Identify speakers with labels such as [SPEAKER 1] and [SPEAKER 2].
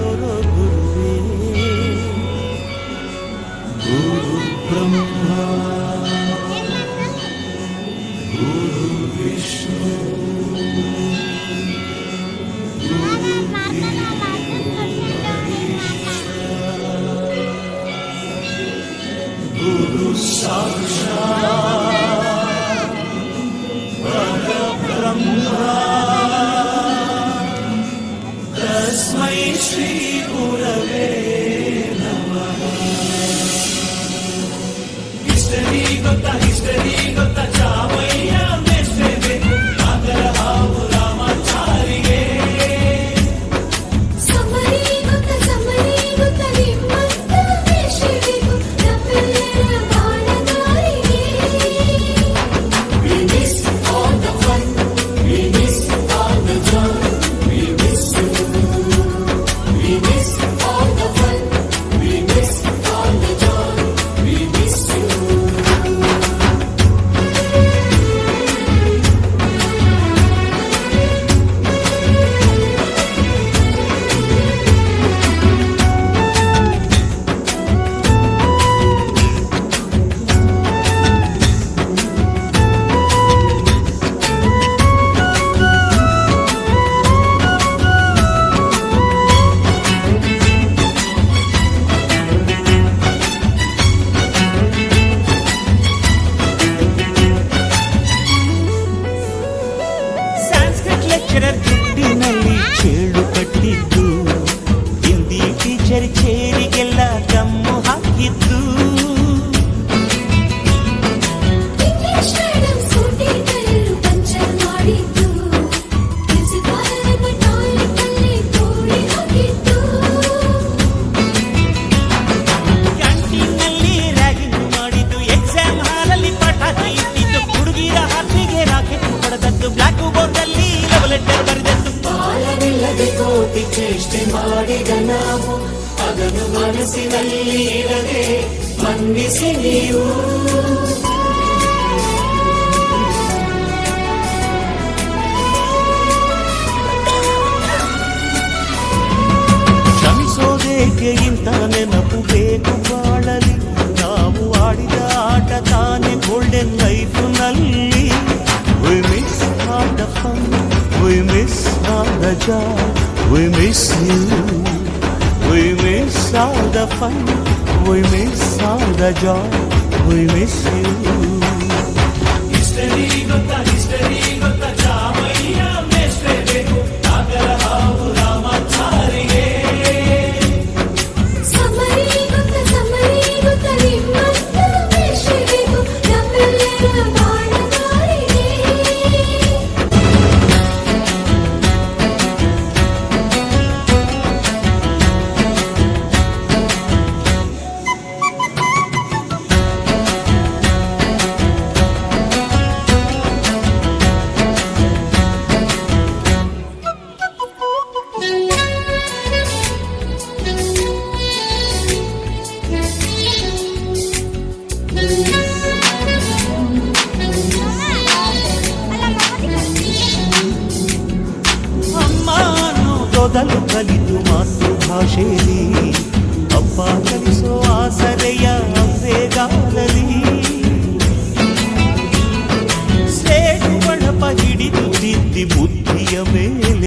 [SPEAKER 1] ತೋರೋ ಗುರುವೇ ಗುರು ಬ್ರಹ್ಮ ಗುರು ವಿಷ್ಣು गुरु साक्षात् परब्रह्म तस्मै श्री गुरवे नमः। हिस्टरी ಗೊತ್ತಾ ಚಾಮಯ್ಯ ಮೇಷ್ಟ್ರಿಗೆ ಅದರ ಹಾವು ರಾಮಾಚಾರಿಗೆ ಜುಟ್ಟಿನಲ್ಲಿ ಚೇಳು ಕಟ್ಟಿದ್ದು ಹಿಂದಿ ಟೀಚರ್ ಚೇರಿಗೆಲ್ಲ ಗಮ್ಮು ಹಾಕಿದ್ದು ಕ್ಯಾಂಟೀನ್ನಲ್ಲಿ ರ್ಯಾಗಿಂಗ್ ಮಾಡಿದ್ದು ಎಕ್ಸಾಮ್ ಹಾಲಲ್ಲಿ ಪಟಾಕಿ ಇಟ್ಟಿದ್ದು ಹುಡುಗಿರ ಹಾಸಿಗೆ ರಾಕೆಟ್ ಹೊಡೆದದ್ದು ಬ್ಲಾಕ್ ಬೋರ್ಡ್ ಅಲ್ಲಿ ಲವ್ ಲೆಟರ್ ಬರೆದದ್ದು
[SPEAKER 2] ಬಾಲವಿಲ್ಲದೆ ಕೋಟಿ ಚೇಷ್ಟೆ ಮಾಡಿದ ನಾವು ಅದನ್ನು ಮನಸ್ಸಿನಲ್ಲಿ ಇರದೆ ಮನ್ನಿಸಿ ನೀವು
[SPEAKER 1] ಕ್ಷಮಿಸೋದೇಕೆ ಇಂಥ ನೆನಪು ಬೇಕು ಬಾಳಲಿ ನಾವು ಆಡಿದ ಆಟ ತಾನೇ golden ಲೈಫ್ನಲ್ಲಿ We miss all the fun, we miss all the joy, we miss you. We miss all the fun, we miss all the joy, we miss you. History ಗೊತ್ತಾ ಚಾಮಯ್ಯ ಮೇಷ್ಟ್ರಿಗೆ ಅದರ ಹಾವು ರಾಮಾಚಾರಿಗೆ ಮೊದಲು ಕಲಿತು ಮಾತೃಭಾಷೆಯಲ್ಲಿ ಅಪ್ಪ ಕಲಿಸೋ ಆಸರೆಯ ಅಂಬೆಗಾಲಲಿ ಸೇಡು ಬಡಪ ಹಿಡಿದು ತಿದ್ದಿ ಮುದ್ದು